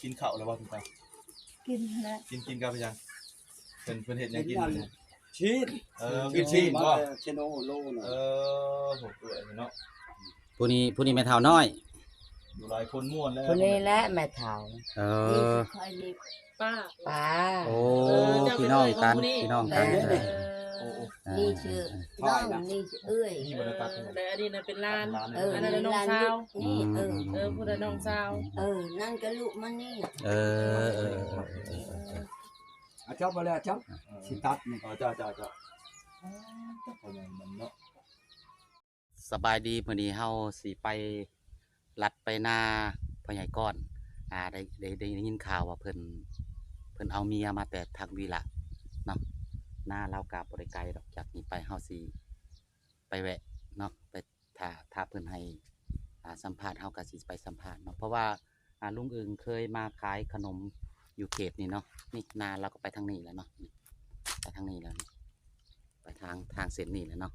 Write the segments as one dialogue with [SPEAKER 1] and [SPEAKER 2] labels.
[SPEAKER 1] กินข้าวแล้วบ่คุณตา
[SPEAKER 2] กินแล้ว
[SPEAKER 1] กินกับยังเพิ่นเฮ็ดหยังกิน
[SPEAKER 3] ชีส
[SPEAKER 1] กินชีสบ่
[SPEAKER 3] เชโนโลน่ะ
[SPEAKER 1] ผมด้วยเนาะ
[SPEAKER 4] ผู้นี้แม่เฒ่าน้อย
[SPEAKER 1] อยู่หลายคนม่วนแล้ว
[SPEAKER 2] คนนี้แหละแม่เฒ่านี่คอยนี่
[SPEAKER 5] ป้า
[SPEAKER 4] โอ้พี่น้องกัน
[SPEAKER 2] นี่ชื่อน้องนี่เอ้ย
[SPEAKER 1] นี่บ่ได้ตัด
[SPEAKER 5] แต่อันนี้น่ะเป็นล้านอันนั้นน้องสาว
[SPEAKER 2] นี่
[SPEAKER 5] ผู้ใดน้องสาว
[SPEAKER 2] นั่นก็ลูกมันนี่
[SPEAKER 3] อาจารย์บ่แล้วอาจารย์สิตัดนี่
[SPEAKER 1] จ้าคนนั้นมันเนาะ
[SPEAKER 4] สบายดีมื้อนี้เฮาสิไปลัดไปนาพ่อใหญ่ก้อนได้ยินข่าวว่าเพิ่นเอาเมียมาแต่ทางวีระเนาะหน้าเรากับบริไกลดอกจากนี้ไปเฮาสิไปแวะเนาะไปถ้าเพิ่นให้สัมภาษณ์เฮาก็สิไปสัมภาษณ์เนาะเพราะว่าลุงอึงเคยมาขายขนมอยู่เขตนี่เนาะนี่นาเราก็ไปทางนี้แล้วเนาะไปทางนี้แล้วไปทางเส้นนี้แล้วเนาะ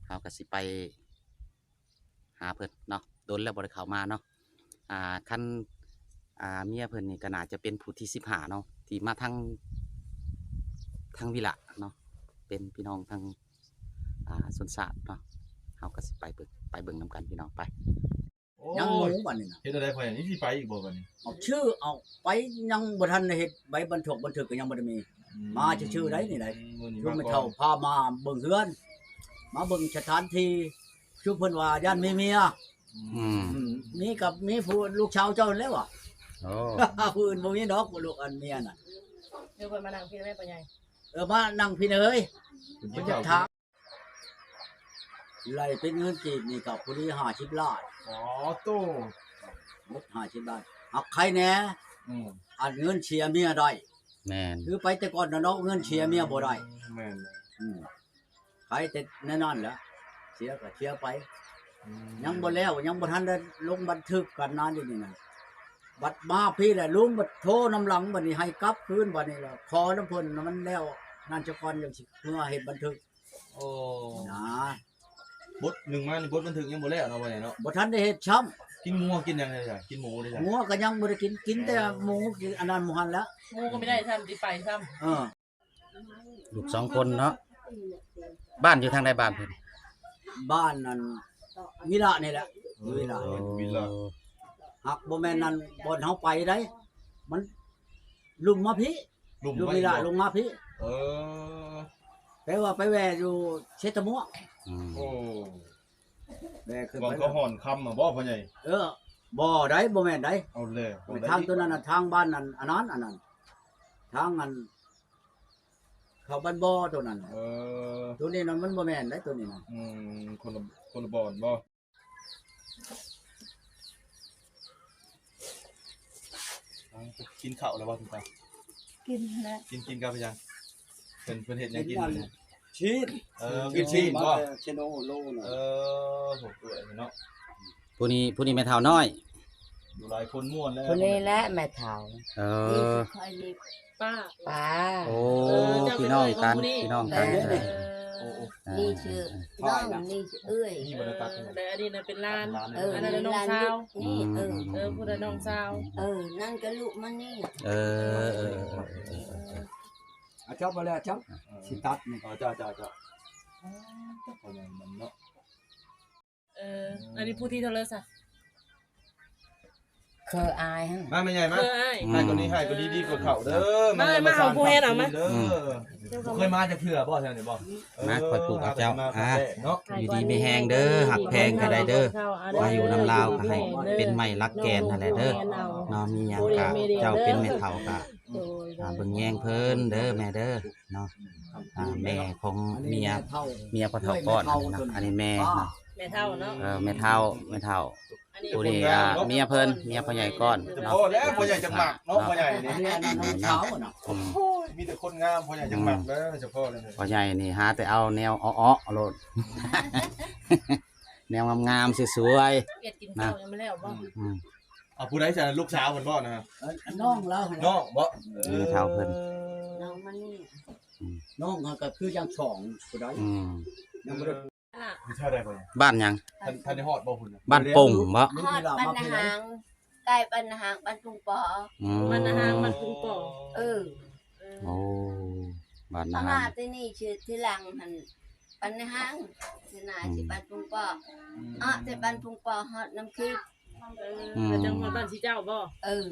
[SPEAKER 4] เฮาก็สิไปหาเพิ่นเนาะโดนแล้วบ่ได้เข้ามาเนาะคันเมียเพิ่นนี่ก็น่าจะเป็นผู้ที่15เนาะที่มาทางวิระเนาะเป็นพี่น้องทางสวนสัตว์เนาะเฮาก็สิไปเบิ่งนำกันพี่น้องไป
[SPEAKER 3] ยังหมูบัดนี้น่ะ
[SPEAKER 1] เฮ็ดอะไรพ่อนี่สิไปอีกบ่บัดนี้
[SPEAKER 3] เอาชื่อเอาไปยังบ่ทันได้เฮ็ดใบบันทึกก็ยังบ่ได้มีมาชื่อได้นี่ได้คือไม่เท่าพามาเบิ่งเฮือนมาเบิ่งสถานที่ชื่อเพิ่นว่าย่านมีเมียมีผู้ลูกชาวเจ้าแล้วอ่ะผู้อื่นบ่มีดอกลูกอันเมียน่ะ
[SPEAKER 5] เดี๋ยวเพิ่นมานั่งพี่แม่ปัญญา
[SPEAKER 3] มานั่งพี่เอ้ยเพิ่นจะถามไล่เป็นเงินกีบนี่กับผู้นี้50ล้าน
[SPEAKER 1] โต
[SPEAKER 3] หมด50ล้านหักใครแน่อันเงินเชียร์เมียได้
[SPEAKER 4] แม่น
[SPEAKER 3] คือไปแต่ก่อนเนาะเงินเชียร์เมียบ่ได้
[SPEAKER 1] แม่น
[SPEAKER 3] ใครแต่แน่นอนแหละเชียร์ก็เชียร์ไปยังบ่แล้วยังบ่ทันได้ลงบันทึกกันนานอยู่นี่น่ะบัดมาพี่แหละลุงบัดโทรนำหลังบัดนี้ให้กลับคืนบัดนี้ล่ะขอน้ำเพิ่นมันแล้วนั่นจะก่อนจังสิเพื่อเฮ็ดบันทึกนะ
[SPEAKER 1] บท1มานี่บทบันทึกยังบ่แล้วเนาะบ่ได้เนาะ
[SPEAKER 3] บ่ทันได้เฮ็ดช้ำ
[SPEAKER 1] กินหมูกินหยังได้จ้ะกินหมูได้จ้ะ
[SPEAKER 3] หมูก็ยังบ่ได้กินแต่หมูกินอันนั้นหมูหันแล้ว
[SPEAKER 5] หมูก็ไม่ได้ทำสิไปซ้
[SPEAKER 4] ำลูก2คนเนาะบ้านอยู่ทางใดบ้านเพิ่น
[SPEAKER 3] บ้านนั้นวิระนี่แหละวิระหักบ่แม่นนั่นบ่เฮาไปได้มันลุมมาพี่ลุมวิระลงมาพี่แต่ว่าไปแวอยู่เชตมัวแวขึ้น
[SPEAKER 1] ไปก็ห่อนค่ำบ่พ่อใหญ่
[SPEAKER 3] บ่ได้บ่แม่นได้
[SPEAKER 1] เอาเลย
[SPEAKER 3] ทางตัวนั้นน่ะทางบ้านนั้นอันนั้นทางนั้นเขาบ้านบ่อตัวนั้นตัวนี้น่ะมันบ่แม่นได้ตัวนี้น่ะ
[SPEAKER 1] คนละบ่อนบ่กินข้าวแล้วบ่คุณตา
[SPEAKER 2] กินแล้ว
[SPEAKER 1] กินกับยังเพิ่นเฮ็ดหยังกิน
[SPEAKER 3] ชีส
[SPEAKER 1] กินชีสบ่
[SPEAKER 3] เชโนโลน่ะ
[SPEAKER 1] ผมด้วยเนาะ
[SPEAKER 4] ผู้นี้แม่เฒ่าน้อย
[SPEAKER 1] อยู่หลายคนม่วนแล้ว
[SPEAKER 2] คนนี้แหละแม่เฒ่านี่คอยนี่
[SPEAKER 5] ป้า
[SPEAKER 4] โอ้พี่น้องกัน
[SPEAKER 2] นี่ชื่อน้องนี่เอ้ย
[SPEAKER 1] นี่บ่ได้ตัด
[SPEAKER 5] แต่อันนี้น่ะเป็นล้านอันนั้นน้องสาว
[SPEAKER 2] นี่
[SPEAKER 5] ผู้ใดน้องสาว
[SPEAKER 2] นั่นก็ลูกมันนี่
[SPEAKER 3] อาจารย์บ่แล้วอาจารย์สิตัดนี่
[SPEAKER 1] จ้าคนนั้นมันเนาะ
[SPEAKER 5] อันนี้ผู้ที่โทรศัพท์
[SPEAKER 2] เคยอายฮะ
[SPEAKER 1] มาไม่ใหญ่มาให้คนนี้ให้คนนี้ดีกว่าเขาเด้อ
[SPEAKER 5] มาเอาผู้เฮ็ดเอามา
[SPEAKER 1] เคยมาจะเผื่อบ่แถวนี้บ่
[SPEAKER 4] มาคอยปลูกเอาเจ้าเนาะอยู่ดีไม่แห้งเด้อหักแพงก็ได้เด้อมาอยู่น้ำลาวก็ให้เป็นไม้รักแกนนั่นแหละเด้อเนาะมีหยังก็เจ้าเป็นแม่เฒ่าก็เบิ่งแยงเพิ่นเด้อแม่เด้อเนาะแม่ของเมียพ่อเฒ่าก่อนนะอันนี้แม่เนาะ
[SPEAKER 5] แม่เฒ่าเนาะ
[SPEAKER 4] แม่เฒ่าตัวนี้เมียเพิ่นเมียพ่อใหญ่ก้อน
[SPEAKER 1] เนาะแล้วพ่อใหญ่จังหมักเนาะพ่อใหญ่นี่
[SPEAKER 3] เช้าเนาะ
[SPEAKER 1] มีแต่คนงามพ่อใหญ่จังหมักเด้อเฉพาะเลย
[SPEAKER 4] พ่อใหญ่นี่หาแต่เอาแนวอ้อๆโลดแนวงามๆสวย
[SPEAKER 5] ๆนะยังไม่แล้วบ่
[SPEAKER 1] ผู้ใดจะลูกสาวเพิ่นบ่นะครับ
[SPEAKER 3] น้องแล้ว
[SPEAKER 1] น้องบ่
[SPEAKER 4] เฒ่าเพิ่น
[SPEAKER 2] น้องมันนี่
[SPEAKER 3] น้องก็คือยังสองผู้ใดยังบ่ได้
[SPEAKER 1] ใช่ได้บ่
[SPEAKER 4] บ้านหยัง
[SPEAKER 1] ท่านได้ฮอดบ่พุ่น
[SPEAKER 4] บ้านป่งบ่
[SPEAKER 2] ฮอดบ้านหาง ใกล้ปันหางปันพุงปอ
[SPEAKER 5] มันอาหารมันปรุงป่อ
[SPEAKER 2] เออ
[SPEAKER 4] โอ้บ้าน
[SPEAKER 2] อา
[SPEAKER 4] นา
[SPEAKER 2] มาที่นี่ชื่อที่หลังหันปันหางที่นาสิปันพุงปอแต่ปันพุงปอฮอดน้ำคิด
[SPEAKER 5] แล้วจังหวัดบ้านสิเจ้าบ่
[SPEAKER 2] เออ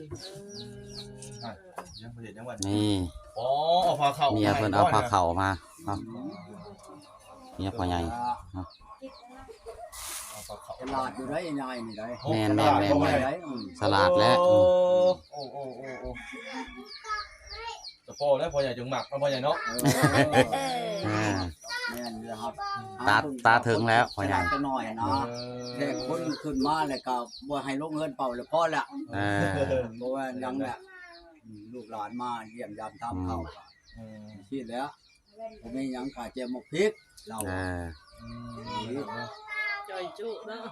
[SPEAKER 1] ยังบ่เห็นยังว่า
[SPEAKER 4] นี่
[SPEAKER 1] อ๋อเอาผ้าเข้า
[SPEAKER 4] เมียเพิ่นเอาผ้าเข่ามาเอาเมียพ่อใหญ่
[SPEAKER 1] เอาผ้าเข้า
[SPEAKER 3] ตลาดอยู่ได้ยายนี่ได้
[SPEAKER 4] แม่น
[SPEAKER 3] ได้
[SPEAKER 4] สลัดและ
[SPEAKER 1] โอ้ตะโพแล้วพ่อใหญ่จึงหมักพ่อใหญ่เนาะ
[SPEAKER 4] อ่า
[SPEAKER 3] แม่นเลยครับ
[SPEAKER 4] ตาถึงแล้วพ่อใหญ่
[SPEAKER 3] จะน้อยนะแต่คนขึ้นมาเลยก็บ่ให้ลงเงินเป่าเลยพอละ
[SPEAKER 4] เออ
[SPEAKER 3] เพราะว่ายังแหละลูกหลานมาเยี่ยมยามทำเข้าที่แล้วผมมีหยังกะเจมกพริกเรา
[SPEAKER 4] เออ
[SPEAKER 5] จอยจุเนาะ